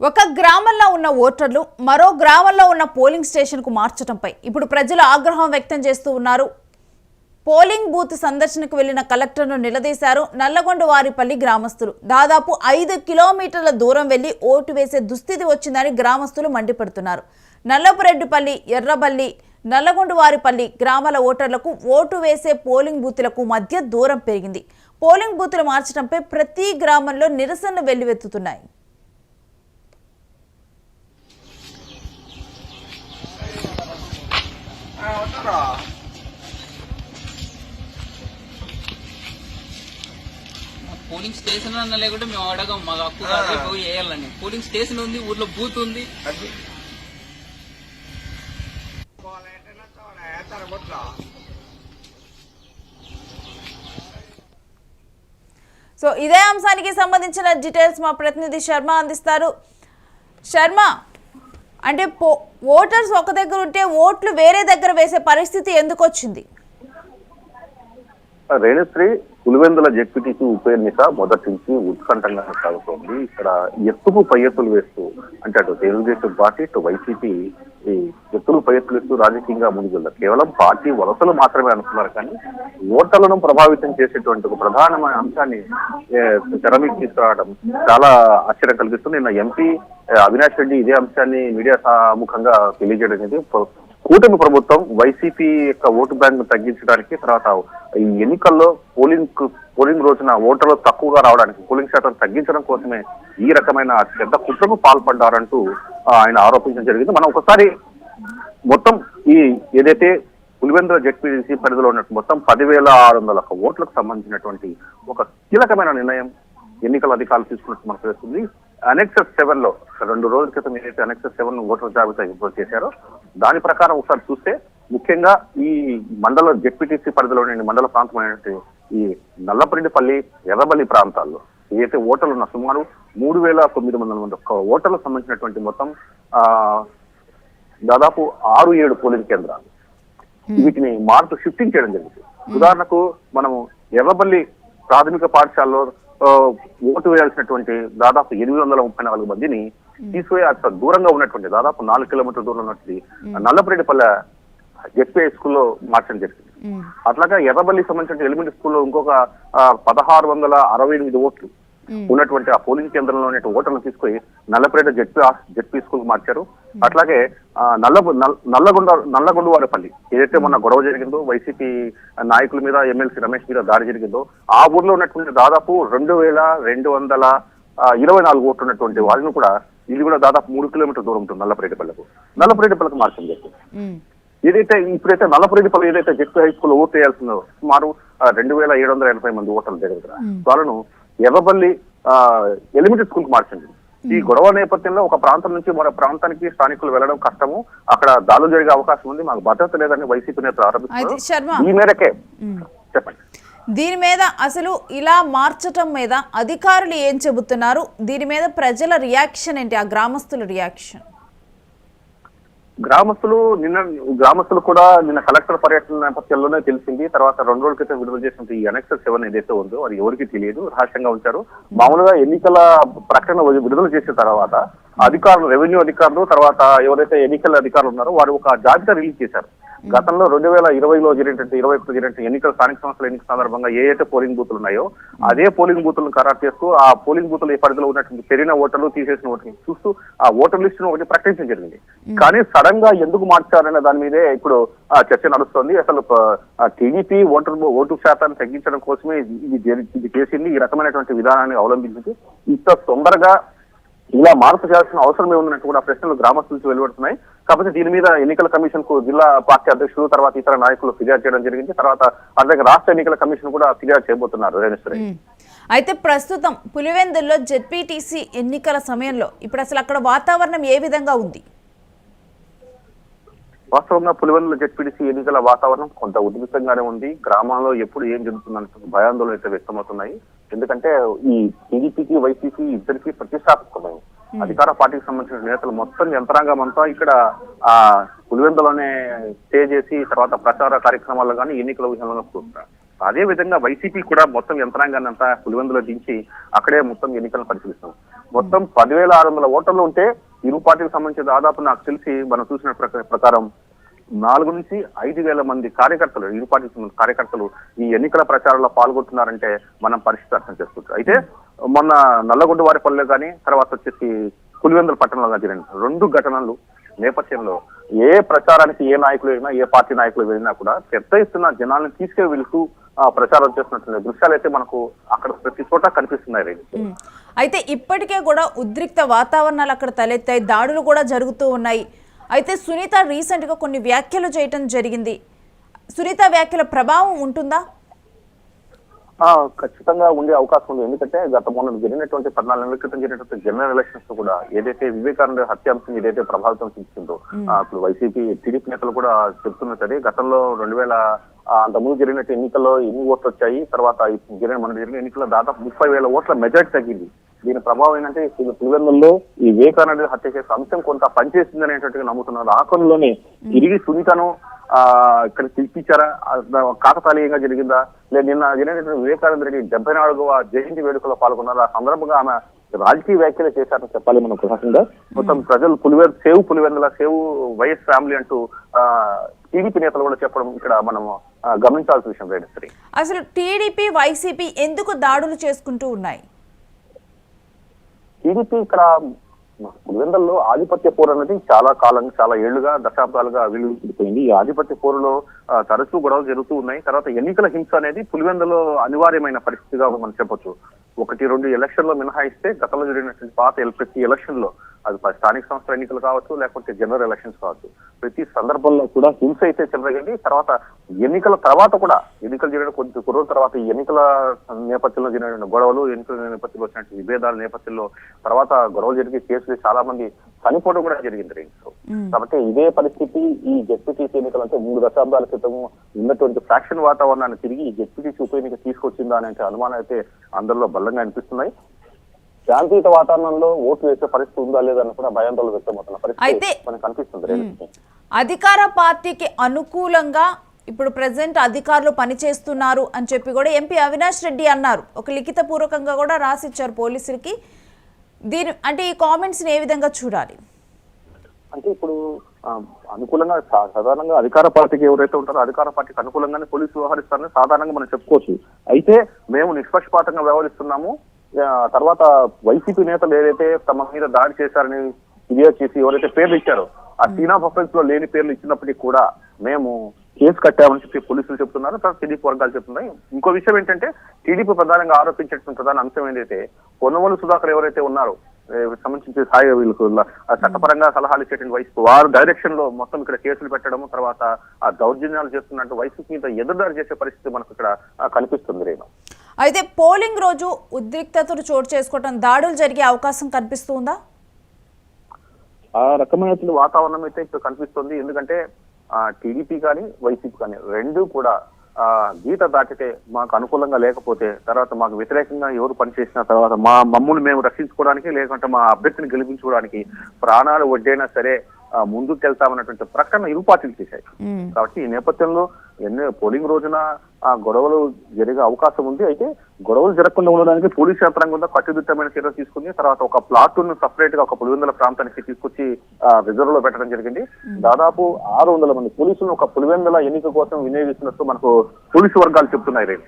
ఒక గ్రామంలో ఉన్న ఓటర్లు మరో గ్రామంలో ఉన్న పోలింగ్ స్టేషన్కు మార్చడంపై ఇప్పుడు ప్రజలు ఆగ్రహం వ్యక్తం చేస్తూ ఉన్నారు. పోలింగ్ బూత్ సందర్శనకు వెళ్లిన కలెక్టర్ను నిలదీశారు నల్లగొండవారిపల్లి గ్రామస్తులు. దాదాపు 5 కిలోమీటర్ల దూరం వెళ్లి ఓటు వేసే దుస్థితి వచ్చిందని గ్రామస్తులు మండిపడుతున్నారు. నల్లపురెడ్డిపల్లి, ఎర్రబల్లి, నల్లగొండవారిపల్లి గ్రామాల ఓటర్లకు ఓటు వేసే పోలింగ్ బూత్లకు మధ్య దూరం పెరిగింది. పోలింగ్ బూత్లు మార్చడంపై ప్రతి గ్రామంలో నిరసనలు వెల్లువెత్తుతున్నాయి. పోలింగ్ స్టేషన్ అన్న లేకుంటే మేము అడగం, మాకు హక్కు కాదు పోయి వేయాలని. పోలింగ్ స్టేషన్ ఉంది, ఊర్లో బూత్ ఉంది. సో ఇదే అంశానికి సంబంధించిన డీటెయిల్స్ మా ప్రతినిధి శర్మ అందిస్తారు. శర్మ, అంటే ఓటర్స్ ఒక దగ్గర ఉంటే ఓట్లు వేరే దగ్గర వేసే పరిస్థితి ఎందుకు వచ్చింది? రేణుశ్రీ, పులివెందుల జెడ్పీటీసీ ఉప ఎన్నిక మొదటి నుంచి ఉత్కంఠంగా సాగుతోంది. ఇక్కడ ఎత్తుకు పై ఎత్తులు వేస్తూ, అంటే అటు తెలుగుదేశం పార్టీ ఇటు వైసీపీ ఈ ఎత్తులు పై ఎత్తులు వేస్తూ రాజకీయంగా ముందుకెళ్తారు. కేవలం పార్టీ వలసలు మాత్రమే అనుకున్నారు, కానీ ఓటర్లను ప్రభావితం చేసేటువంటి ఒక ప్రధానమైన అంశాన్ని తెరమీకి తీసుకురావడం చాలా ఆశ్చర్యం కలిగిస్తుంది. నిన్న ఎంపీ అవినాష్ రెడ్డి ఇదే అంశాన్ని మీడియా ముఖంగా తెలియజేయడం అనేది కూటమి ప్రభుత్వం వైసీపీ యొక్క ఓటు బ్యాంక్ తగ్గించడానికి, తర్వాత ఈ ఎన్నికల్లో పోలింగ్ రోజున ఓటర్లు తక్కువగా రావడానికి, పోలింగ్ శాతం తగ్గించడం కోసమే ఈ రకమైన పెద్ద కుట్రకు పాల్పడ్డారంటూ ఆయన ఆరోపించడం జరిగింది. మనం ఒకసారి మొత్తం ఈ ఏదైతే పులివెందుల జెడ్పీటీసీ పరిధిలో ఉన్నట్టు మొత్తం 10,600 ఓట్లకు సంబంధించినటువంటి ఒక కీలకమైన నిర్ణయం ఎన్నికల అధికారులు తీసుకున్నట్టు మనకు తెలుస్తుంది. అనెక్సెస్ 7 లో 2 రోజుల క్రితం ఏదైతే అనెక్సెస్ 7 ఓటర్ జాబితా విడుదల చేశారో దాని ప్రకారం ఒకసారి చూస్తే, ముఖ్యంగా ఈ మండల జెడ్పీటీసీ పరిధిలోని మండల ప్రాంతమైనటువంటి ఈ నల్లపురెడ్డిపల్లి, ఎర్రబల్లి ప్రాంతాల్లో ఏదైతే ఓటర్లు ఉన్న సుమారు 3,900 మంది ఓటర్లకు సంబంధించినటువంటి మొత్తం దాదాపు 6-7 పోలింగ్ కేంద్రాలు వీటిని మార్పు షిఫ్టింగ్ చేయడం జరిగింది. ఉదాహరణకు మనము ఎర్రబల్లి ప్రాథమిక పాఠశాలలో ఓటు వేయాల్సినటువంటి దాదాపు 834 మందిని తీసిపోయి అక్కడ దూరంగా ఉన్నటువంటి దాదాపు 4 కిలోమీటర్ల దూరంలో ఉన్నటువంటి నల్లపురెడ్డిపల్లె జెడ్పీ స్కూల్లో మార్చడం జరిగింది. అట్లాగా ఎర్రబల్లికి సంబంధించిన ఎలిమెంటరీ స్కూల్లో ఇంకొక 1,668 ఓట్లు ఉన్నటువంటి ఆ పోలింగ్ కేంద్రంలో ఓటర్లను తీసుకొని నల్లపురెడ్డి జెడ్పీ స్కూల్ మార్చారు. అట్లాగే నల్లగొండవారిపల్లి ఏదైతే మొన్న గొడవ జరిగిందో, వైసీపీ నాయకుల మీద ఎమ్మెల్సీ రమేష్ మీద దాడి జరిగిందో, ఆ ఊర్లో ఉన్నటువంటి దాదాపు 2,224 ఓట్లు ఉన్నటువంటి వాళ్ళని కూడా, ఇది కూడా దాదాపు 3 కిలోమీటర్ల దూరం ఉంటుంది నల్లపురెడ్డిపల్లికి మార్చడం జరిగింది. ఏదైతే ఇప్పుడైతే నల్లపురెడ్డిపల్లి ఏదైతే జెడ్పీ హై స్కూల్ ఓటు వేయాల్సిందో సుమారు 2,780 మంది ఓటర్ల దగ్గర వాళ్ళను ఎర్రబల్లి ఎలిమెంటరీ స్కూల్ కు మార్చింది. ఈ గొడవ నేపథ్యంలో ఒక ప్రాంతం నుంచి మరో ప్రాంతానికి స్థానికులు వెళ్లడం కష్టము, అక్కడ దాడులు జరిగే అవకాశం ఉంది, మాకు భద్రత లేదని వైసీపీ నేతలు ఆరోపిస్తున్నారు. ఈ మేరకే చెప్పండి. దీని మీద అసలు ఇలా మార్చటం మీద అధికారులు ఏం చెబుతున్నారు? దీని మీద ప్రజల రియాక్షన్ ఏంటి? ఆ గ్రామస్తుల రియాక్షన్? గ్రామస్తులు కూడా నిన్న కలెక్టర్ పర్యటన నేపథ్యంలోనే తెలిసింది. తర్వాత 2 రోజుల క్రితం విడుదల చేసిన ఈ అనెక్సెస్ 7 ఏదైతే ఉందో అది ఎవరికి తెలియదు, రహస్యంగా ఉంచారు. మామూలుగా ఎన్నికల ప్రకటన విడుదల చేసిన తర్వాత అధికారులు, రెవెన్యూ అధికారులు, తర్వాత ఎవరైతే ఎన్నికల అధికారులు ఉన్నారో వారు ఒక జాబితా రిలీజ్ చేశారు. గతంలో 2020లో జరిగినటువంటి 21 జరిగినటువంటి ఎన్నికల స్థానిక సంస్థల ఎన్నికల సందర్భంగా ఏదైతే పోలింగ్ బూతులు ఉన్నాయో అదే పోలింగ్ బూతులను ఖరారు చేస్తూ ఆ పోలింగ్ బూతులు ఈ పరిధిలో ఉన్నటువంటి పెరిగిన ఓటర్లు, తీసేసిన ఓటర్లు చూస్తూ ఆ ఓటర్ లిస్టును ఒకటి ప్రకటించడం జరిగింది. కానీ సడన్ గా ఎందుకు మార్చారనే దాని మీదే ఇప్పుడు చర్చ నడుస్తోంది. అసలు టీడీపీ ఓటు శాతాన్ని తగ్గించడం కోసమే ఇది చేసింది, ఈ రకమైనటువంటి విధానాన్ని అవలంబించింది. ఇంత తొందరగా ఇలా మార్పు చేయాల్సిన అవసరం ఏముందన్నట్టు కూడా ప్రశ్నలు గ్రామస్తుల నుంచి వెలువడుతున్నాయి. కాకపోతే దీని మీద ఎన్నికల కమిషన్ కు జిల్లా పార్టీ అధ్యక్షులు, తర్వాత ఇతర నాయకులు ఫిర్యాదు చేయడం జరిగింది. తర్వాత అలాగే రాష్ట్ర ఎన్నికల కమిషన్ కూడా ఫిర్యాదు చేయబోతున్నారు. రేణుశ్రీ, అయితే ప్రస్తుతం పులివెందుల్లో జెడ్పీటీసీ ఎన్నికల సమయంలో ఇప్పుడు అసలు అక్కడ వాతావరణం ఏ విధంగా ఉంది? వాస్తవంగా పులివెందుల జెడ్పీటీసీ ఎన్నికల వాతావరణం కొంత ఉద్రిక్తంగానే ఉంది. గ్రామాల్లో ఎప్పుడు ఏం జరుగుతుందంటే భయాందోళన అయితే వ్యక్తమవుతున్నాయి. ఎందుకంటే ఈ టీడీపీకి, వైసీపీ ఇద్దరికి ప్రతిష్టాత్మకమైంది. అధికార పార్టీకి సంబంధించిన నేతలు మొత్తం యంత్రాంగం అంతా ఇక్కడ పులివెందులోనే స్టే చేసి తర్వాత ప్రచార కార్యక్రమాల్లో కానీ ఎన్నికల విషయంలో కూర్చుంటారు. అదే విధంగా వైసీపీ కూడా మొత్తం యంత్రాంగాన్ని అంతా పులివెందులో దించి అక్కడే మొత్తం ఎన్నికలను పరిశీలిస్తాం. మొత్తం 10,600 ఓటర్లు ఉంటే ఇరు పార్టీకి సంబంధించి దాదాపు నాకు తెలిసి మనం చూసిన ప్రకారం 4 నుంచి 5,000 మంది కార్యకర్తలు, ఇరు పార్టీకి సంబంధించిన కార్యకర్తలు ఈ ఎన్నికల ప్రచారంలో పాల్గొంటున్నారంటే మనం పరిస్థితి అర్థం చేసుకోవచ్చు. అయితే మొన్న నల్లగొండ వారిపల్లె కానీ తర్వాత వచ్చేసి పులివెందుల పట్టణంలో జరిగిన 2 ఘటనలు నేపథ్యంలో ఏ ప్రచారానికి ఏ నాయకులు వెళ్ళినా ఏ పార్టీ నాయకులు వెళ్ళినా కూడా పెద్ద ఎత్తున జనాలను తీసుకెళ్తూ ప్రచారం చేస్తున్నటువంటి దృశ్యాలు అయితే మనకు అక్కడ ప్రతి చోట కనిపిస్తున్నాయి. అయితే ఇప్పటికే కూడా ఉద్రిక్త వాతావరణాలు అక్కడ తలెత్తాయి, దాడులు కూడా జరుగుతూ ఉన్నాయి. అయితే సునీత రీసెంట్ గా కొన్ని వ్యాఖ్యలు చేయటం జరిగింది. సునీత వ్యాఖ్యల ప్రభావం ఉంటుందా? ఖచ్చితంగా ఉండే అవకాశం ఉంది. ఎందుకంటే మొన్న జరిగినటువంటి 14 నెలల క్రితం జరిగినటువంటి జనరల్ ఎలక్షన్స్ కూడా ఏదైతే వివేకానంద హత్యాంశం ఏదైతే ప్రభావితం చూపించిందో అప్పుడు వైసీపీ టీడీపీ నేతలు కూడా చెప్తున్నారు సరే గతంలో 2000 అంతకుముందు జరిగినట్టు ఎన్నికల్లో ఎన్ని ఓట్లు వచ్చాయి, తర్వాత మన జరిగిన ఎన్నికల్లో దాదాపు 30,000 ఓట్ల మెజార్టీ తగ్గింది. దీని ప్రభావం ఏంటంటే పులివెందుల్లో ఈ వివేకానంద హత్య చేసే అంశం కొంత పనిచేస్తుంది అనేటట్టుగా నమ్ముతున్నారు. ఆ కొనలోనే తిరిగి సునీతను ఇక్కడ పిలిపించారా, కాకతాళీయంగా జరిగిందా, లేదా నిన్న జరిగినటువంటి వివేకానంద రెడ్డి 74వ జయంతి వేడుకలో పాల్గొన్నారు. ఆ సందర్భంగా ఆమె రాజకీయ వ్యాఖ్యలు చేశారని చెప్పాలి మనం ప్రకాశంగా. మొత్తం ప్రజలు పులివెందుల సేవ్ వైఎస్ ఫ్యామిలీ అంటూ టీడీపీ నేతలు కూడా చెప్పడం ఇక్కడ మనం గమనించాల్సిన విషయం రేణుశ్రీ. అసలు టీడీపీ వైసీపీ ఎందుకు దాడులు చేసుకుంటూ ఉన్నాయి? టీడీపీ ఇక్కడ పులివెందుల్లో ఆధిపత్య పోరు అనేది చాలా ఏళ్లుగా దశాబ్దాలుగా విలువైంది. ఈ ఆధిపత్య పోరులో తరచూ గొడవలు జరుగుతూ ఉన్నాయి. తర్వాత ఎన్నికల హింస అనేది పులివెందులో అనివార్యమైన పరిస్థితిగా మనం చెప్పొచ్చు. 1-2 ఎలక్షన్లో మినహాయిస్తే గతంలో జరిగినటువంటి ప్రతి ఎలక్షన్ లో అది స్థానిక సంస్థల ఎన్నికలు కావచ్చు లేకపోతే జనరల్ ఎలక్షన్స్ కావచ్చు, ప్రతి సందర్భంలో కూడా హింస అయితే చెలరగింది. తర్వాత ఎన్నికల తర్వాత కూడా ఎన్నికలు జరిగిన కొద్ది రోజుల తర్వాత ఈ ఎన్నికల నేపథ్యంలో జరిగిన గొడవలు, ఎన్నికల నేపథ్యంలో వచ్చినటువంటి విభేదాల నేపథ్యంలో తర్వాత గొడవలు జరిగి కేసులు చాలా మంది చనిపోవడం కూడా జరిగింది. కాబట్టి ఇదే పరిస్థితి ఈ జెడ్పీటీసీ ఎన్నికలు అంటే 3 దశాబ్దాల క్రితం ఉన్నటువంటి ఫ్యాక్షన్ వాతావరణాన్ని తిరిగి ఈ జెడ్పీటీసీ ఉప ఎన్నిక తీసుకొచ్చిందా అనే అనుమానం అయితే అందరిలో బలంగా అనిపిస్తున్నాయి. శాంతియుత వాతావరణంలో ఓటు వేసే పరిస్థితి ఉందా లేదని కూడా భయాందోళన వ్యక్తమవుతున్న పరిస్థితి మనకు కనిపిస్తుంది. అధికార పార్టీకి అనుకూలంగా ఇప్పుడు ప్రెసెంట్ అధికారులు పనిచేస్తున్నారు అని చెప్పి కూడా ఎంపీ అవినాష్ రెడ్డి అన్నారు. ఒక లిఖిత పూర్వకంగా కూడా రాసిచ్చారు పోలీసులకి. దీని అంటే ఈ కామెంట్స్ ని ఏ విధంగా చూడాలి? అంటే ఇప్పుడు అనుకూలంగా సాధారణంగా అధికార పార్టీకి ఎవరైతే ఉంటారో అధికార పార్టీకి అనుకూలంగానే పోలీసులు వ్యవహరిస్తారని సాధారణంగా మనం చెప్పుకోవచ్చు. అయితే మేము నిష్పక్షపాతంగా వ్యవహరిస్తున్నాము, తర్వాత వైసీపీ నేతలు ఏదైతే తమ మీద దాడి చేశారని ఫిర్యాదు చేసి ఎవరైతే పేర్లు ఇచ్చారో ఆ సీన్ ఆఫ్ అఫెన్స్ లో లేని పేర్లు ఇచ్చినప్పటికీ కూడా మేము కేసు కట్టామని చెప్పి పోలీసులు చెప్తున్నారు, తర్వాత టీడీపీ వర్గాలు చెప్తున్నాయి. ఇంకో విషయం ఏంటంటే టీడీపీ ప్రధానంగా ఆరోపించేటువంటి ప్రధాన అంశం ఏంటంటే పొన్నవోలు సుధాకర్ ఎవరైతే ఉన్నారో సంబంధించి స్థాయి వీళ్ళకు చట్టపరంగా సలహాలు ఇచ్చేటువంటి వైసీపీ వారు డైరెక్షన్ లో మొత్తం ఇక్కడ కేసులు పెట్టడం, తర్వాత ఆ దౌర్జన్యాలు చేస్తున్నట్టు వైసీపీ మీద ఎదురుదాడి చేసే పరిస్థితి మనకు ఇక్కడ కనిపిస్తుంది. రేణు, అయితే పోలింగ్ రోజు ఉద్రిక్తతలు చోటు చేసుకోవడం, దాడులు జరిగే అవకాశం కనిపిస్తుందా? ఆ రకమైన వాతావరణం అయితే ఇక్కడ కనిపిస్తుంది. ఎందుకంటే టీడీపీ కానీ వైసీపీ కానీ రెండు కూడా గీత దాటితే మాకు అనుకూలంగా లేకపోతే తర్వాత మాకు వ్యతిరేకంగా ఎవరు పనిచేసిన తర్వాత మమ్మల్ని మేము రక్షించుకోవడానికి లేకుంటే మా అభ్యర్థిని గెలిపించుకోవడానికి ప్రాణాలు వడ్డైనా సరే ముందుకు వెళ్తామన్నటువంటి ప్రకటన ఇరు పార్టీలు చేశాయి. కాబట్టి ఈ నేపథ్యంలో పోలింగ్ రోజున గొడవలు జరిగే అవకాశం ఉంది. అయితే గొడవలు జరగకుండా ఉండడానికి పోలీసు యంత్రాంగంలో కట్టుదిట్టమైన చర్యలు తీసుకుంది. తర్వాత ఒక ప్లాటూన్ సపరేట్ గా ఒక పులివెందుల ప్రాంతానికి తీసుకొచ్చి రిజర్వ్ లో పెట్టడం జరిగింది. దాదాపు 600 మంది పోలీసులను ఒక పులివెందుల ఎన్నిక కోసం వినియోగిస్తున్నట్టు మనకు పోలీసు వర్గాలు చెప్తున్నాయి.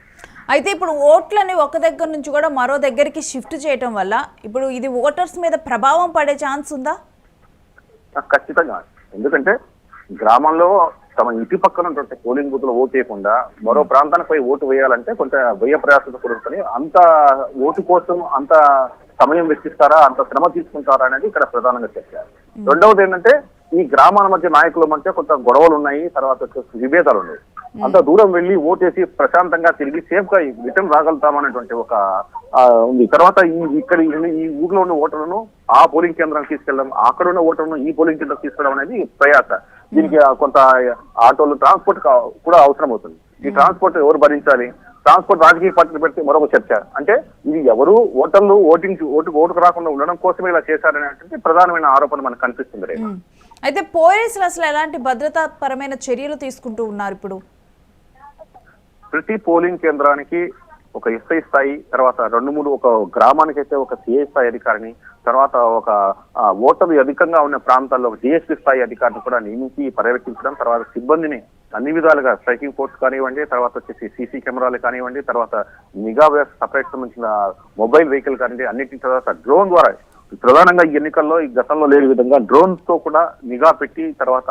అయితే ఇప్పుడు ఓట్లని ఒక దగ్గర నుంచి కూడా మరో దగ్గరికి షిఫ్ట్ చేయడం వల్ల ఇప్పుడు ఇది ఓటర్స్ మీద ప్రభావం పడే ఛాన్స్ ఉందా? ఖచ్చితంగా. ఎందుకంటే గ్రామంలో తమ ఇంటి పక్కన పోలింగ్ బూత్ లో ఓటు వేయకుండా మరో ప్రాంతానికి పోయి ఓటు వేయాలంటే కొంత వ్యయ ప్రయాసత కుదురుతుంది. అంత ఓటు కోసం అంత సమయం వెచ్చిస్తారా, అంత శ్రమ తీసుకుంటారా అనేది ఇక్కడ ప్రధానంగా చెప్పారు. రెండవది ఏంటంటే ఈ గ్రామాల మధ్య నాయకుల మధ్య కొంత గొడవలు ఉన్నాయి, తర్వాత విభేదాలు ఉన్నాయి. అంత దూరం వెళ్లి ఓటేసి ప్రశాంతంగా తిరిగి సేఫ్ గా రిటర్న్ రాగలుగుతామనేటువంటి ఒక ఉంది. తర్వాత ఈ ఊర్లో ఉన్న ఓటర్లను ఆ పోలింగ్ కేంద్రానికి తీసుకెళ్ళడం, అక్కడ ఉన్న ఓటర్లను ఈ పోలింగ్ కేంద్రం తీసుకెళ్ళడం అనేది ప్రయాస. దీనికి కొంత ఆటోలు ట్రాన్స్పోర్ట్ కూడా అవసరం అవుతుంది. ఈ ట్రాన్స్పోర్ట్ ఎవరు భరించాలి? ట్రాన్స్పోర్ట్ రాజకీయ పార్టీలు పెడితే మరొక చర్చ. అంటే ఇది ఎవరు ఓటర్లు ఓటుకు రాకుండా ఉండడం కోసమే ఇలా చేశారనేటువంటి ప్రధానమైన ఆరోపణ మనకు కనిపిస్తుంది. అయితే పోలీసులు అసలు ఎలాంటి భద్రతా పరమైన చర్యలు తీసుకుంటూ ఉన్నారు? ఇప్పుడు ప్రతి పోలింగ్ కేంద్రానికి ఒక ఎస్ఐ స్థాయి, తర్వాత 2-3 ఒక గ్రామానికి అయితే ఒక సిఐ స్థాయి అధికారిని, తర్వాత ఒక ఓటర్లు అధికంగా ఉన్న ప్రాంతాల్లో డిఎస్పీ స్థాయి అధికారులు కూడా నియమించి పర్యవేక్షించడం, తర్వాత సిబ్బందిని అన్ని విధాలుగా స్ట్రైకింగ్ ఫోర్స్ కానివ్వండి, తర్వాత వచ్చేసి సీసీ కెమెరాలు కానివ్వండి, తర్వాత నిఘా వ్యవస్థ సపరేట్ సంబంధించిన మొబైల్ వెహికల్ కానివ్వండి, అన్నిటి తర్వాత డ్రోన్ ద్వారా ప్రధానంగా ఈ ఎన్నికల్లో ఈ గతంలో లేని విధంగా డ్రోన్స్ తో కూడా నిఘా పెట్టి తర్వాత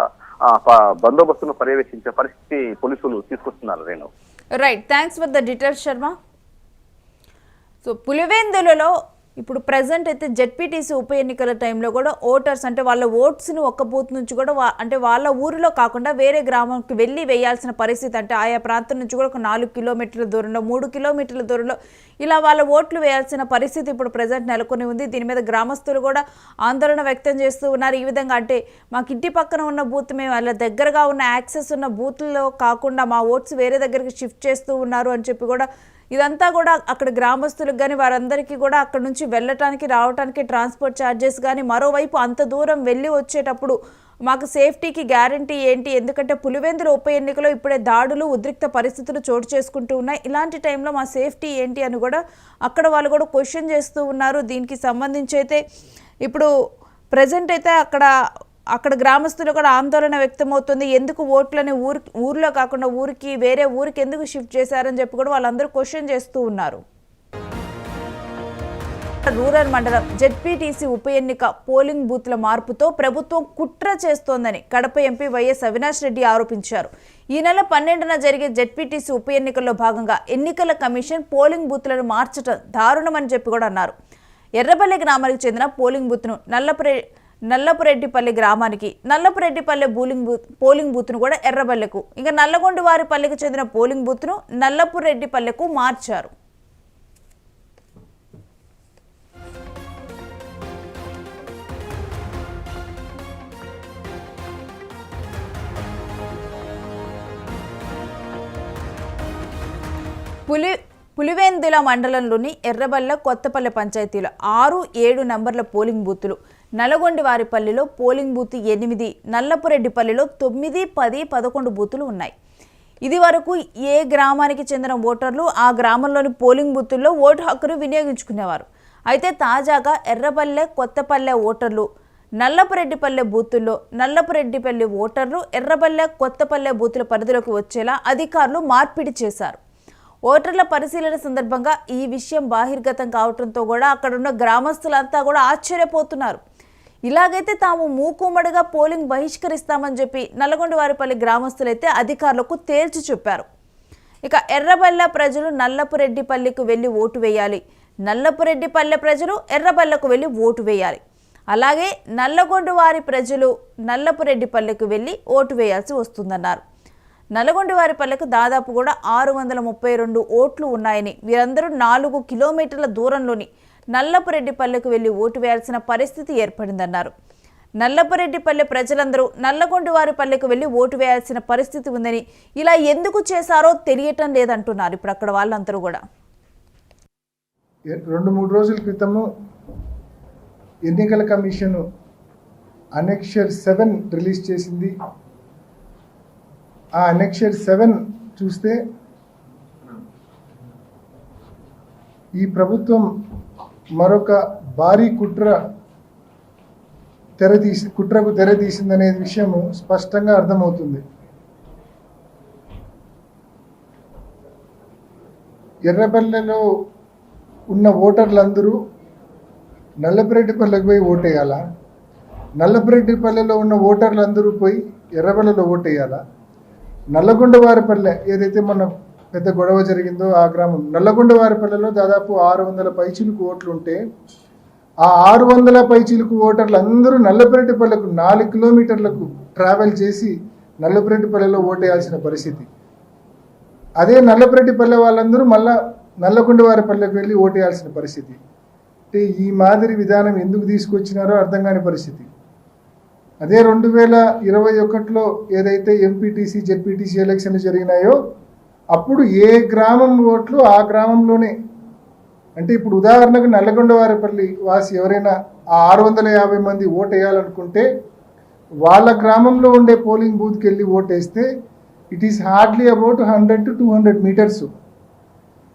బందోబస్తును పర్యవేక్షించే పరిస్థితి పోలీసులు తీసుకొస్తున్నారు. నేను right, thanks for the details Sharma. So పులివెందులలో ఇప్పుడు ప్రజెంట్ అయితే జెడ్పీటీసీ ఉప ఎన్నికల టైంలో కూడా ఓటర్స్ అంటే వాళ్ళ ఓట్స్ని ఒక్క బూత్ నుంచి కూడా అంటే వాళ్ళ ఊరిలో కాకుండా వేరే గ్రామంకి వెళ్ళి వేయాల్సిన పరిస్థితి, అంటే ఆయా ప్రాంతం నుంచి కూడా ఒక 4 కిలోమీటర్ల దూరంలో 3 కిలోమీటర్ల దూరంలో ఇలా వాళ్ళ ఓట్లు వేయాల్సిన పరిస్థితి ఇప్పుడు ప్రజెంట్ నెలకొని ఉంది. దీని మీద గ్రామస్తులు కూడా ఆందోళన వ్యక్తం చేస్తూ ఉన్నారు. ఈ విధంగా అంటే మాకు ఇంటి పక్కన ఉన్న బూత్ మేము వాళ్ళ దగ్గరగా ఉన్న యాక్సెస్ ఉన్న బూత్లలో కాకుండా మా ఓట్స్ వేరే దగ్గరికి షిఫ్ట్ చేస్తూ ఉన్నారు అని చెప్పి కూడా ఇదంతా కూడా అక్కడ గ్రామస్తులకు కానీ వారందరికీ కూడా అక్కడ నుంచి వెళ్ళటానికి రావడానికి ట్రాన్స్పోర్ట్ ఛార్జెస్ కానీ, మరోవైపు అంత దూరం వెళ్ళి వచ్చేటప్పుడు మాకు సేఫ్టీకి గ్యారంటీ ఏంటి, ఎందుకంటే పులివెందుల ఉప ఎన్నికలో ఇప్పుడే దాడులు ఉద్రిక్త పరిస్థితులు చోటు చేసుకుంటూ ఉన్నాయి, ఇలాంటి టైంలో మా సేఫ్టీ ఏంటి అని కూడా అక్కడ వాళ్ళు కూడా క్వశ్చన్ చేస్తూ ఉన్నారు. దీనికి సంబంధించి అయితే ఇప్పుడు ప్రజెంట్ అయితే అక్కడ గ్రామస్తులు కూడా ఆందోళన వ్యక్తమవుతుంది. ఎందుకు ఓట్లని ఊర్లో కాకుండా ఊరికి వేరే ఊరికి ఎందుకు షిఫ్ట్ చేశారని చెప్పి కూడా వాళ్ళందరూ క్వశ్చన్ చేస్తూ ఉన్నారు. రూరల్ మండలం జెడ్పీటీసీ ఉప ఎన్నిక పోలింగ్ బూత్ల మార్పుతో ప్రభుత్వం కుట్ర చేస్తోందని కడప ఎంపీ వైఎస్ అవినాష్ రెడ్డి ఆరోపించారు. ఈ నెల 12న జరిగే జెడ్పీటీసీ ఉప ఎన్నికల్లో భాగంగా ఎన్నికల కమిషన్ పోలింగ్ బూత్లను మార్చడం దారుణమని చెప్పి కూడా అన్నారు. ఎర్రబెల్లి గ్రామానికి చెందిన పోలింగ్ బూత్ను నల్లపురెడ్డిపల్లి గ్రామానికి, నల్లపురెడ్డిపల్లె పోలింగ్ బూత్ను కూడా ఎర్రబెల్లకు, ఇంకా నల్లగొండవారిపల్లికి చెందిన పోలింగ్ బూత్ను నల్లపురెడ్డిపల్లెకు మార్చారు. పులివెందుల మండలంలోని ఎర్రబల్ల కొత్తపల్లె పంచాయతీలో 6, 7 నంబర్ల పోలింగ్ బూతులు, నల్లగొండవారిపల్లిలో పోలింగ్ బూత్ 8, నల్లపురెడ్డిపల్లిలో 9, 10, 11 బూతులు ఉన్నాయి. ఇది వరకు ఏ గ్రామానికి చెందిన ఓటర్లు ఆ గ్రామంలోని పోలింగ్ బూతుల్లో ఓటు హక్కును వినియోగించుకునేవారు. అయితే తాజాగా ఎర్రబల్లె కొత్తపల్లె ఓటర్లు నల్లపురెడ్డిపల్లె బూతుల్లో నల్లపురెడ్డిపల్లి ఓటర్లు ఎర్రబల్లె కొత్తపల్లె బూతుల పరిధిలోకి వచ్చేలా అధికారులు మార్పిడి చేశారు. ఓటర్ల పరిశీలన సందర్భంగా ఈ విషయం బహిర్గతం కావడంతో కూడా అక్కడున్న గ్రామస్తులంతా కూడా ఆశ్చర్యపోతున్నారు. ఇలాగైతే తాము మూకుమ్మడిగా పోలింగ్ బహిష్కరిస్తామని చెప్పి నల్లగొండవారిపల్లి గ్రామస్తులైతే అధికారులకు తేల్చి చెప్పారు. ఇక ఎర్రబల్ల ప్రజలు నల్లపురెడ్డిపల్లికి వెళ్ళి ఓటు వేయాలి, నల్లపురెడ్డిపల్లె ప్రజలు ఎర్రబల్లకు వెళ్ళి ఓటు వేయాలి, అలాగే నల్లగొండవారి ప్రజలు నల్లపురెడ్డిపల్లెకు వెళ్ళి ఓటు వేయాల్సి వస్తుందన్నారు. నల్లగొండవారిపల్లెకు దాదాపు కూడా 632 ఓట్లు ఉన్నాయని, వీరందరూ 4 కిలోమీటర్ల దూరంలోని నల్లపురెడ్డిపల్లెకు వెళ్లి ఓటు వేయాల్సిన పరిస్థితి ఏర్పడిందన్నారు. నల్లపురెడ్డిపల్లె ప్రజలందరూ నల్లగొండవారిపల్లెకు వెళ్లి ఓటు వేయాల్సిన పరిస్థితి ఉందని, ఇలా ఎందుకు చేశారో తెలియటం లేదంటున్నారు ఇప్పుడు అక్కడ వాళ్ళందరూ కూడా. 2-3 రోజుల క్రితము ఎన్నికల కమిషన్ అనెక్షర్ 7 రిలీజ్ చేసింది. ఆ అనెక్షర్ 7 చూస్తే ఈ ప్రభుత్వం మరొక భారీ కుట్రకు తెరతీసిందనే విషయము స్పష్టంగా అర్థమవుతుంది. ఎర్రబెల్లలో ఉన్న ఓటర్లందరూ నల్లపురెడ్డిపల్లెకు పోయి ఓటేయాలా, నల్లపురెడ్డిపల్లెలో ఉన్న ఓటర్లందరూ పోయి ఎర్రబెల్లలో ఓటేయాలా, నల్లగొండవారిపల్లె ఏదైతే మన పెద్ద గొడవ జరిగిందో ఆ గ్రామం నల్లగొండవారిపల్లెలో దాదాపు 600 పైచిలుకు ఓట్లు ఉంటే ఆ 600 పైచిలుకు ఓటర్లు అందరూ నల్లపురెడ్డిపల్లెకు 4 కిలోమీటర్లకు ట్రావెల్ చేసి నల్లపురెడ్డిపల్లెలో ఓటేయాల్సిన పరిస్థితి. అదే నల్లపురెడ్డిపల్లె వాళ్ళందరూ మళ్ళా నల్లగొండవారిపల్లెకు వెళ్ళి ఓటేయాల్సిన పరిస్థితి. అంటే ఈ మాదిరి విధానం ఎందుకు తీసుకొచ్చినారో అర్థం కాని పరిస్థితి. అదే 2021లో ఏదైతే ఎంపీటీసీ జెడ్పీటీసీ ఎలక్షన్లు జరిగినాయో అప్పుడు ఏ గ్రామం ఓట్లు ఆ గ్రామంలోనే, అంటే ఇప్పుడు ఉదాహరణకు నల్లగొండవారిపల్లి వాసి ఎవరైనా ఆ 650 మంది ఓటు వేయాలనుకుంటే వాళ్ళ గ్రామంలో ఉండే పోలింగ్ బూత్కి వెళ్ళి ఓటేస్తే it is hardly about 100 to 200 metres.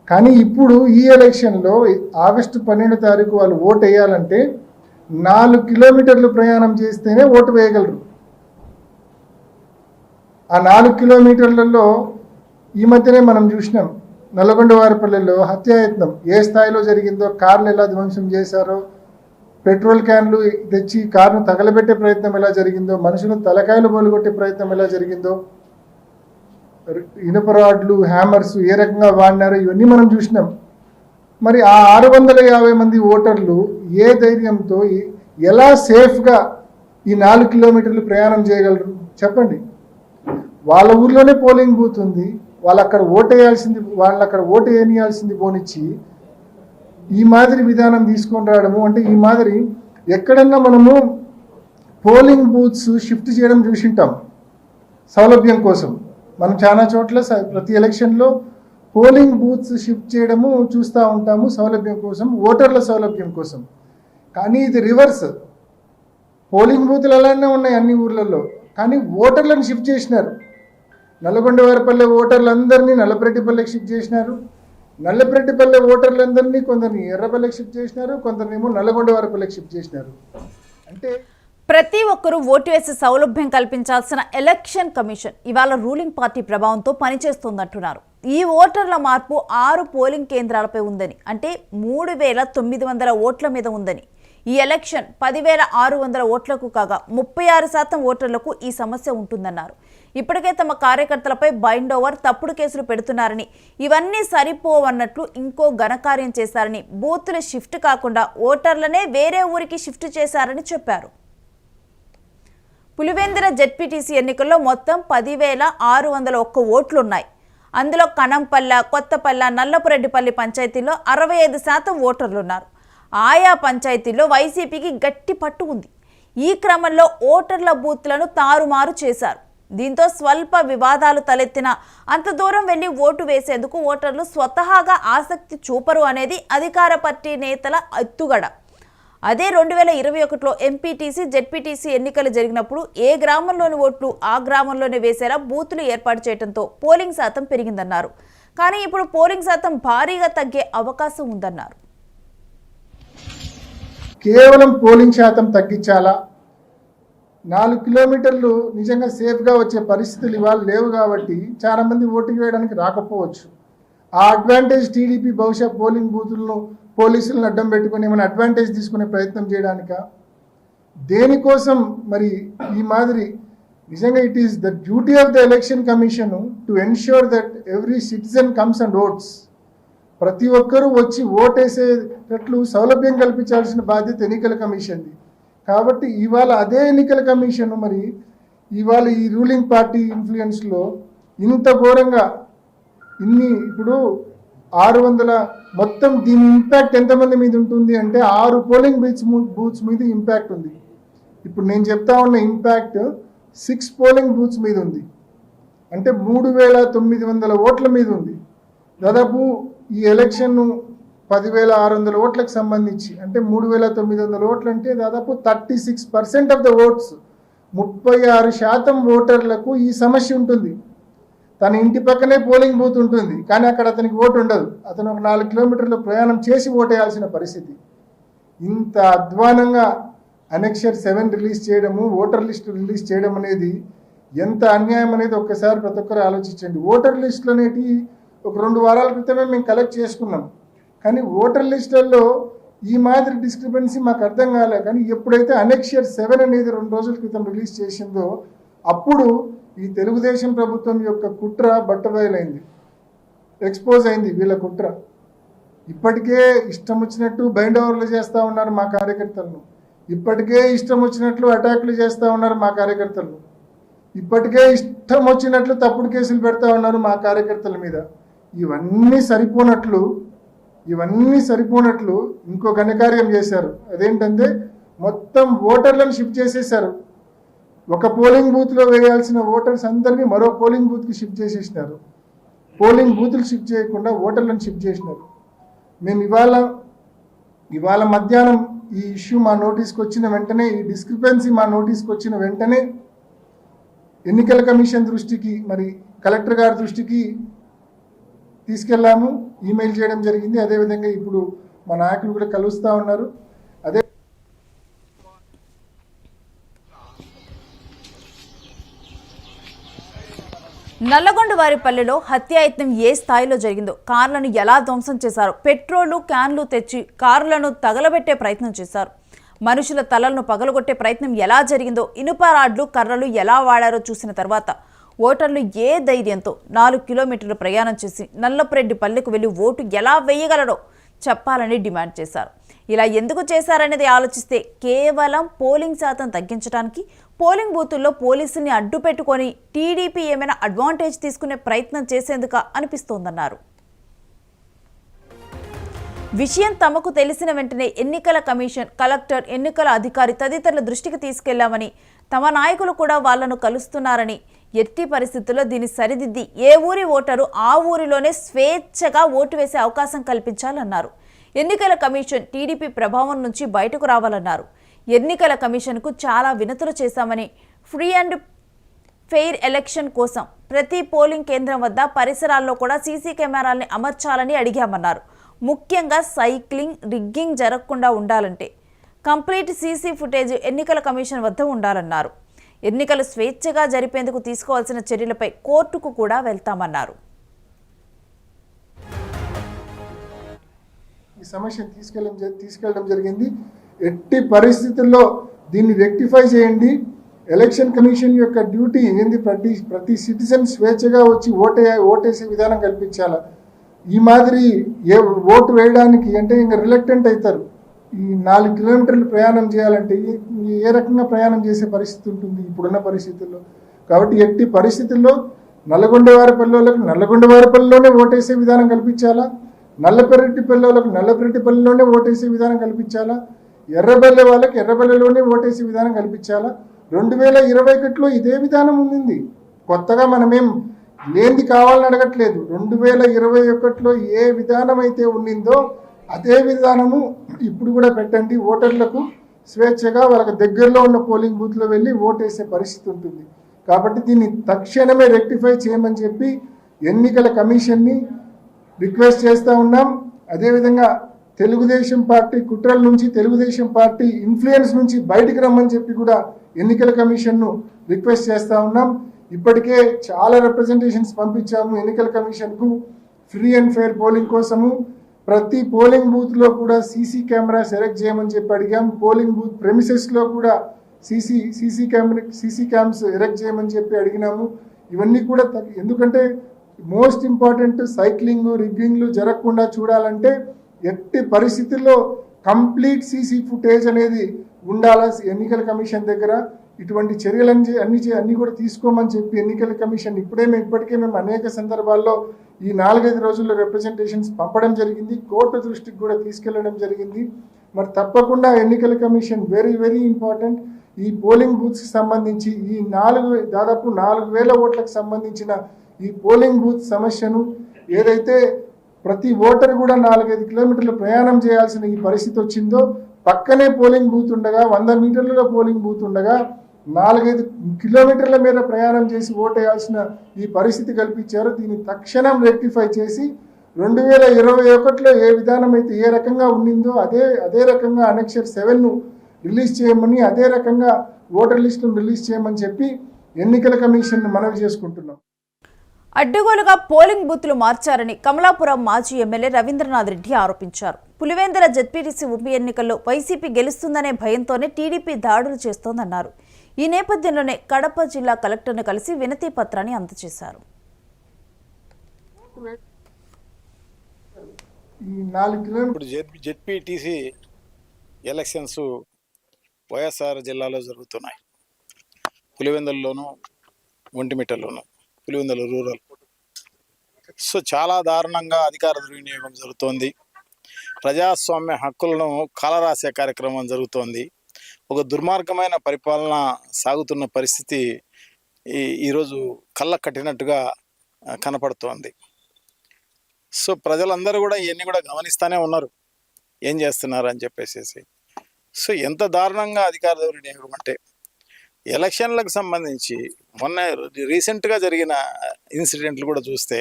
కానీ ఇప్పుడు ఈ ఎలక్షన్లో ఆగస్టు 12వ తారీఖు వాళ్ళు ఓటు వేయాలంటే 4 కిలోమీటర్లు ప్రయాణం చేస్తేనే ఓటు వేయగలరు. ఆ 4 కిలోమీటర్లలో ఈ మధ్యనే మనం చూసినాం నల్లగొండవారిపల్లెలో హత్యాయత్నం ఏ స్థాయిలో జరిగిందో, కార్లు ఎలా ధ్వంసం చేశారో, పెట్రోల్ క్యాన్లు తెచ్చి కారును తగలబెట్టే ప్రయత్నం ఎలా జరిగిందో, మనుషులు తలకాయలు మొలుగొట్టే ప్రయత్నం ఎలా జరిగిందో, ఇనుప రాడ్లు హ్యామర్స్ ఏ రకంగా వాడినారో ఇవన్నీ మనం చూసినాం. మరి ఆ 650 మంది ఓటర్లు ఏ ధైర్యంతో ఎలా సేఫ్గా ఈ 4 కిలోమీటర్లు ప్రయాణం చేయగలరు చెప్పండి. వాళ్ళ ఊర్లోనే పోలింగ్ బూత్ ఉంది, వాళ్ళు అక్కడ ఓటు వేయాల్సింది పోనిచ్చి ఈ మాదిరి విధానం తీసుకొని రావడము అంటే, ఈ మాదిరి ఎక్కడన్నా మనము పోలింగ్ బూత్స్ షిఫ్ట్ చేయడం చూసింటాం సౌలభ్యం కోసం. మనం చాలా చోట్ల ప్రతి ఎలక్షన్లో పోలింగ్ బూత్స్ షిఫ్ట్ చేయడము చూస్తూ ఉంటాము సౌలభ్యం కోసం, ఓటర్ల సౌలభ్యం కోసం. కానీ ఇది రివర్స్. పోలింగ్ బూత్లు అలానే ఉన్నాయి అన్ని ఊర్లలో, కానీ ఓటర్లను షిఫ్ట్ చేసినారు. నల్లగొండవారిపల్లె ఓటర్లందరినీ నల్లపరెడ్డిపల్లెకి షిఫ్ట్ చేసినారు. నల్లపరెడ్డిపల్లె ఓటర్లందరినీ కొందరిని ఎర్రపల్లెకి షిఫ్ట్ చేసినారు, కొందరినేమో నల్లగొండవారిపల్లెకి షిఫ్ట్ చేసినారు. అంటే ప్రతి ఒక్కరూ ఓటు వేసే సౌలభ్యం కల్పించాల్సిన ఎలక్షన్ కమిషన్ ఇవాళ రూలింగ్ పార్టీ ప్రభావంతో పనిచేస్తోందంటున్నారు. ఈ ఓటర్ల మార్పు 6 పోలింగ్ కేంద్రాలపై ఉందని, అంటే 3,900 ఓట్ల మీద ఉందని. ఈ ఎలక్షన్ 10,600 ఓట్లకు కాగా 36% ఓటర్లకు ఈ సమస్య ఉంటుందన్నారు. ఇప్పటికే తమ కార్యకర్తలపై బైండ్ ఓవర్, తప్పుడు కేసులు పెడుతున్నారని, ఇవన్నీ సరిపోవన్నట్లు ఇంకో ఘనకార్యం చేశారని, బూతులు షిఫ్ట్ కాకుండా ఓటర్లనే వేరే ఊరికి షిఫ్ట్ చేశారని చెప్పారు. పులివెందుల జెడ్పీటీసీ ఎన్నికల్లో మొత్తం 10,601 ఓట్లున్నాయి. అందులో కనంపల్ల, కొత్తపల్ల, నల్లపురెడ్డిపల్లి పంచాయతీల్లో 65% ఓటర్లున్నారు. ఆయా పంచాయతీల్లో వైసీపీకి గట్టి పట్టు ఉంది. ఈ క్రమంలో ఓటర్ల బూత్లను తారుమారు చేశారు. దీంతో స్వల్ప వివాదాలు తలెత్తిన అంత దూరం వెళ్లి ఓటు వేసేందుకు ఓటర్లు స్వతహాగా ఆసక్తి చూపరు అనేది అధికార పార్టీ నేతల ఎత్తుగడ. అదే 2021లో ఎంపీటీసీ, జెడ్పీటీసీ ఎన్నికలు జరిగినప్పుడు ఏ గ్రామంలోని ఓట్లు ఆ గ్రామంలోనే వేసేలా బూతులు ఏర్పాటు చేయడంతో పోలింగ్ శాతం పెరిగిందన్నారు. కానీ ఇప్పుడు పోలింగ్ శాతం భారీగా తగ్గే అవకాశం ఉందన్నారు. కేవలం పోలింగ్ శాతం తగ్గించాలా, 4 కిలోమీటర్లు నిజంగా సేఫ్గా వచ్చే పరిస్థితులు ఇవాళ లేవు కాబట్టి చాలామంది ఓటింగ్ వేయడానికి రాకపోవచ్చు. ఆ అడ్వాంటేజ్ టీడీపీ బహుశా పోలింగ్ బూతులను పోలీసులను అడ్డం పెట్టుకుని ఏమైనా అడ్వాంటేజ్ తీసుకునే ప్రయత్నం చేయడానిక, దేనికోసం మరి ఈ మాదిరి? నిజంగా it is the duty of the election commission to ensure that every citizen comes and votes. ప్రతి ఒక్కరూ వచ్చి ఓటేసేటట్లు సౌలభ్యం కల్పించాల్సిన బాధ్యత ఎన్నికల కమిషన్ది. కాబట్టి ఇవాళ అదే ఎన్నికల కమిషన్ మరి ఇవాళ ఈ రూలింగ్ పార్టీ ఇన్ఫ్లుయెన్స్లో ఇంత ఘోరంగా ఇప్పుడు 600 మొత్తం దీని ఇంపాక్ట్ ఎంతమంది మీద ఉంటుంది అంటే 6 పోలింగ్ బూత్స్ మీద ఇంపాక్ట్ ఉంది. ఇప్పుడు నేను చెప్తా ఉన్న ఇంపాక్ట్ 6 పోలింగ్ బూత్స్ మీద ఉంది, అంటే 3,900 ఓట్ల మీద ఉంది. దాదాపు ఈ ఎలక్షన్ 10,600 ఓట్లకు సంబంధించి అంటే 3,900 ఓట్లు అంటే దాదాపు 36% ఆఫ్ ద ఓట్స్, 36% ఓటర్లకు ఈ సమస్య ఉంటుంది. తన ఇంటి పక్కనే పోలింగ్ బూత్ ఉంటుంది, కానీ అక్కడ అతనికి ఓటు ఉండదు. అతను ఒక 4 కిలోమీటర్ల ప్రయాణం చేసి ఓటేయాల్సిన పరిస్థితి. ఇంత అధ్వానంగా అనెక్షర్ 7 రిలీజ్ చేయడము, ఓటర్ లిస్టు రిలీజ్ చేయడం అనేది ఎంత అన్యాయం అనేది ఒక్కసారి ప్రతి ఒక్కరు ఆలోచించండి. ఓటర్ లిస్టులు అనేటివి ఒక 2 వారాల క్రితమే మేము కలెక్ట్ చేసుకున్నాం, కానీ ఓటర్ లిస్టులలో ఈ మాదిరి డిస్క్రిపెన్సీ మాకు అర్థం కాలే. కానీ ఎప్పుడైతే అనెక్షర్ 7 అనేది 2 రోజుల క్రితం రిలీజ్ చేసిందో అప్పుడు ఈ తెలుగుదేశం ప్రభుత్వం యొక్క కుట్ర బట్టబయలైంది, ఎక్స్పోజ్ అయింది వీళ్ళ కుట్ర. ఇప్పటికే ఇష్టం వచ్చినట్టు బైండ్ ఓవర్లు చేస్తూ ఉన్నారు మా కార్యకర్తలను, ఇప్పటికే ఇష్టం వచ్చినట్లు అటాక్లు చేస్తూ ఉన్నారు మా కార్యకర్తలను, ఇప్పటికే ఇష్టం వచ్చినట్లు తప్పుడు కేసులు పెడతా ఉన్నారు మా కార్యకర్తల మీద. ఇవన్నీ సరిపోనట్లు ఇంకో ఘనకార్యం చేశారు. అదేంటంటే మొత్తం ఓటర్లను షిఫ్ట్ చేసేసారు. ఒక పోలింగ్ బూత్లో వేయాల్సిన ఓటర్స్ అందరినీ మరో పోలింగ్ బూత్కి షిఫ్ట్ చేసేసినారు. పోలింగ్ బూతులు షిఫ్ట్ చేయకుండా ఓటర్లను షిఫ్ట్ చేసినారు. మేము ఇవాళ మధ్యాహ్నం ఈ ఇష్యూ మా నోటీస్కి వచ్చిన వెంటనే, ఈ డిస్క్రిపెన్సీ మా నోటీస్కి వచ్చిన వెంటనే ఎన్నికల కమిషన్ దృష్టికి, మరి కలెక్టర్ గారి దృష్టికి తీసుకెళ్లాము, ఈమెయిల్ చేయడం జరిగింది. అదేవిధంగా ఇప్పుడు మా నాయకులు కూడా కలుస్తూ ఉన్నారు. నల్లగొండవారిపల్లెలో హత్యాయత్నం ఏ స్థాయిలో జరిగిందో, కార్లను ఎలా ధ్వంసం చేశారో, పెట్రోలు క్యాన్లు తెచ్చి కార్లను తగలబెట్టే ప్రయత్నం చేశారు. మనుషుల తలలను పగలగొట్టే ప్రయత్నం ఎలా జరిగిందో, ఇనుప రాడ్లు కర్రలు ఎలా వాడారో చూసిన తర్వాత ఓటర్లు ఏ ధైర్యంతో 4 కిలోమీటర్లు ప్రయాణం చేసి నల్లపురెడ్డి పల్లెకు వెళ్లి ఓటు ఎలా వేయగలరో చెప్పాలని డిమాండ్ చేశారు. ఇలా ఎందుకు చేశారనేది ఆలోచిస్తే కేవలం పోలింగ్ శాతం తగ్గించడానికి, పోలింగ్ బూతుల్లో పోలీసుల్ని అడ్డు పెట్టుకొని టీడీపీ ఏమైనా అడ్వాంటేజ్ తీసుకునే ప్రయత్నం చేసేందుక అనిపిస్తోందన్నారు. విషయం తమకు తెలిసిన వెంటనే ఎన్నికల కమిషన్, కలెక్టర్, ఎన్నికల అధికారి తదితరుల దృష్టికి తీసుకెళ్లామని, తమ నాయకులు కూడా వాళ్లను కలుస్తున్నారని, ఎట్టి పరిస్థితుల్లో దీన్ని సరిదిద్ది ఏ ఊరి ఓటరు ఆ ఊరిలోనే స్వేచ్ఛగా ఓటు వేసే అవకాశం కల్పించాలన్నారు. ఎన్నికల కమిషన్ టీడీపీ ప్రభావం నుంచి బయటకు రావాలన్నారు. ఎన్నికల కమిషన్కు చాలా వినతులు చేశామని, ఫ్రీ అండ్ ఫెయిర్ ఎలక్షన్ కోసం ప్రతి పోలింగ్ కేంద్రం వద్ద పరిసరాల్లో కూడా సీసీ కెమెరాల్ని అమర్చాలని అడిగామన్నారు. ముఖ్యంగా సైక్లింగ్, రిగ్గింగ్ జరగకుండా ఉండాలంటే కంప్లీట్ సీసీ ఫుటేజ్ ఎన్నికల కమిషన్ వద్ద ఉండాలన్నారు. ఎన్నికలు స్వేచ్ఛగా జరిపేందుకు తీసుకోవాల్సిన చర్యలపై కోర్టుకు కూడా వెళ్తామన్నారు. ఈ సమస్యను తీసుకెళ్ళడం జరిగింది. ఎట్టి పరిస్థితుల్లో దీన్ని రెక్టిఫై చేయండి. ఎలక్షన్ కమిషన్ యొక్క డ్యూటీ ఏంది? ప్రతి సిటిజన్ స్వేచ్ఛగా వచ్చి ఓటేసే విధానం కల్పించాలి. ఈ మాదిరి ఓటు వేయడానికి అంటే ఇంకా రిలక్టెంట్ అవుతారు. ఈ 4 కిలోమీటర్లు ప్రయాణం చేయాలంటే ఏ రకంగా ప్రయాణం చేసే పరిస్థితి ఉంటుంది ఇప్పుడున్న పరిస్థితుల్లో. కాబట్టి ఎట్టి పరిస్థితుల్లో నల్లగొండవారిపల్లెలోనే ఓటేసే విధానం కల్పించాలా, నల్లపురెడ్డిపల్లెలకు నల్లపురెడ్డిపల్లెలోనే ఓటేసే విధానం కల్పించాలా, ఎర్రబెల్లె వాళ్ళకి ఎర్రబెల్లెలోనే ఓటేసే విధానం కల్పించాలా. 2021లో ఇదే విధానం ఉంది. కొత్తగా మనమేం లేనిది కావాలని అడగట్లేదు. 2021లో ఏ విధానం అయితే ఉండిందో అదే విధానము ఇప్పుడు కూడా పెట్టండి. ఓటర్లకు స్వేచ్ఛగా వాళ్ళకి దగ్గరలో ఉన్న పోలింగ్ బూత్లో వెళ్ళి ఓటేసే పరిస్థితి ఉంటుంది. కాబట్టి దీన్ని తక్షణమే రెక్టిఫై చేయమని చెప్పి ఎన్నికల కమిషన్ని రిక్వెస్ట్ చేస్తూ ఉన్నాం. అదేవిధంగా తెలుగుదేశం పార్టీ కుట్రల నుంచి, తెలుగుదేశం పార్టీ ఇన్ఫ్లుయెన్స్ నుంచి బయటికి రమ్మని చెప్పి కూడా ఎన్నికల కమిషన్ను రిక్వెస్ట్ చేస్తూ ఉన్నాం. ఇప్పటికే చాలా రిప్రజెంటేషన్స్ పంపించాము ఎన్నికల కమిషన్కు. ఫ్రీ అండ్ ఫెయిర్ పోలింగ్ కోసము ప్రతి పోలింగ్ బూత్లో కూడా సీసీ కెమెరా సెలెక్ట్ చేయమని చెప్పి అడిగాం. పోలింగ్ బూత్ ప్రెమిసెస్లో కూడా సీసీ క్యామ్స్ ఎరెక్ట్ చేయమని చెప్పి అడిగినాము. ఇవన్నీ కూడా ఎందుకంటే మోస్ట్ ఇంపార్టెంట్ సైక్లింగ్, రిగ్గింగ్లు జరగకుండా చూడాలంటే ఎట్టి పరిస్థితుల్లో కంప్లీట్ సీసీ ఫుటేజ్ అనేది ఉండాలా ఎన్నికల కమిషన్ దగ్గర. ఇటువంటి చర్యలన్నీ కూడా తీసుకోమని చెప్పి ఎన్నికల కమిషన్ ఇప్పటికే మేము అనేక సందర్భాల్లో ఈ 4-5 రోజుల్లో రిప్రజెంటేషన్స్ పంపడం జరిగింది. కోర్టు దృష్టికి కూడా తీసుకెళ్లడం జరిగింది. మరి తప్పకుండా ఎన్నికల కమిషన్ వెరీ వెరీ ఇంపార్టెంట్. ఈ పోలింగ్ బూత్స్కి సంబంధించి ఈ దాదాపు 4,000 ఓట్లకు సంబంధించిన ఈ పోలింగ్ బూత్ సమస్యను ఏదైతే ప్రతి ఓటర్ కూడా 4-5 కిలోమీటర్లు ప్రయాణం చేయాల్సిన ఈ పరిస్థితి వచ్చిందో, పక్కనే పోలింగ్ బూత్ ఉండగా 100 మీటర్లలో పోలింగ్ బూత్ ఉండగా 4-5 కిలోమీటర్ల మేర ప్రయాణం చేసి ఓటేయాల్సిన ఈ పరిస్థితి కల్పించారు. దీన్ని తక్షణం రెక్టిఫై చేసి 2021లో ఏ విధానం అయితే ఏ రకంగా ఉండిందో అదే రకంగా అనెక్షర్ 7ను రిలీజ్ చేయమని, అదే రకంగా ఓటర్ లిస్టును రిలీజ్ చేయమని చెప్పి ఎన్నికల కమిషన్ మనవి చేసుకుంటున్నాం. అడ్డగోలుగా పోలింగ్ బూత్లు మార్చారని కమలాపురం మాజీ ఎమ్మెల్యే రవీంద్రనాథ్ రెడ్డి ఆరోపించారు. పులివెందుల జెడ్పీటీసీ ఉప ఎన్నికల్లో వైసీపీ గెలుస్తుందనే భయంతోనే టీడీపీ దాడులు చేస్తోందన్నారు. ఈ నేపథ్యంలోనే కడప జిల్లా కలెక్టర్ను కలిసి వినతి పత్రాన్ని అందజేశారు. ఇప్పుడు జెడ్పీటీసీ ఎలక్షన్స్ వైఎస్ఆర్ జిల్లాలో జరుగుతున్నాయి. పులివెందుల్లోనూ, ఒంటిమిట్టలోనూ, పులివెందుల రూరల్. సో చాలా దారుణంగా అధికార దుర్వినియోగం జరుగుతోంది. ప్రజాస్వామ్య హక్కులను కాలరాసే కార్యక్రమం జరుగుతోంది. ఒక దుర్మార్గమైన పరిపాలన సాగుతున్న పరిస్థితి ఈరోజు కళ్ళ కట్టినట్టుగా కనపడుతోంది. సో ప్రజలందరూ కూడా ఇవన్నీ కూడా గమనిస్తూనే ఉన్నారు ఏం చేస్తున్నారు అని చెప్పేసి. సో ఎంత దారుణంగా అధికార దుర్వినియోగం అంటే, ఎలక్షన్లకు సంబంధించి మొన్న రీసెంట్గా జరిగిన ఇన్సిడెంట్లు కూడా చూస్తే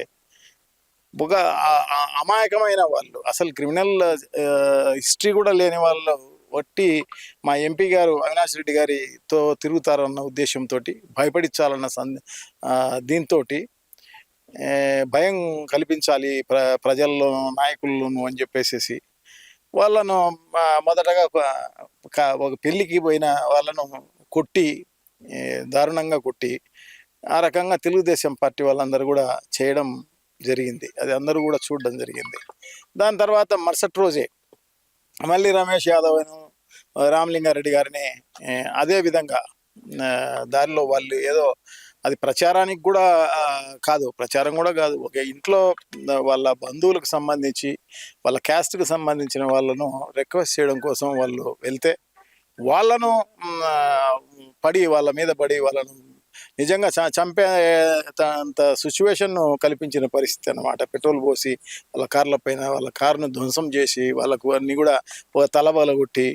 ఒక అమాయకమైన వాళ్ళు, అసలు క్రిమినల్ హిస్టరీ కూడా లేని వాళ్ళు వట్టి మా ఎంపీ గారు అవినాష్ రెడ్డి గారితో తిరుగుతారన్న ఉద్దేశంతో భయపడించాలన్న దీంతో భయం కల్పించాలి ప్రజల్లోనూ నాయకుల్లోనూ అని చెప్పేసి వాళ్ళను మొదటగా ఒక పెళ్లికి పోయిన వాళ్ళను కొట్టి దారుణంగా కొట్టి ఆ రకంగా తెలుగుదేశం పార్టీ వాళ్ళందరూ కూడా చేయడం జరిగింది. అది అందరూ కూడా చూడడం జరిగింది. దాని తర్వాత మరుసటి రోజే మళ్ళీ రమేష్ యాదవ్ రామలింగారెడ్డి గారిని అదే విధంగా దారిలో వాళ్ళు ఏదో అది ప్రచారానికి కూడా కాదు, ప్రచారం కూడా కాదు, ఒక ఇంట్లో వాళ్ళ బంధువులకు సంబంధించి వాళ్ళ క్యాస్ట్కి సంబంధించిన వాళ్ళను రిక్వెస్ట్ చేయడం కోసం వాళ్ళు వెళ్తే వాళ్ళను వాళ్ళ మీద పడి వాళ్ళను నిజంగా చంపే అంత సిచ్యువేషన్ కల్పించిన పరిస్థితి అన్నమాట. పెట్రోల్ పోసి వాళ్ళ కార్ల పైన వాళ్ళ కారును ధ్వంసం చేసి వాళ్ళకు అన్ని కూడా ఒక తలబలగొట్టి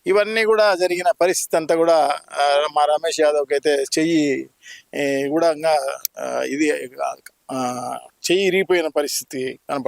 ఇవన్నీ కూడా జరిగిన పరిస్థితి అంతా కూడా మా రమేష్ యాదవ్కి అయితే చెయ్యి కూడా ఇది చెయ్యి ఇరిగిపోయిన పరిస్థితి కనపడుతుంది.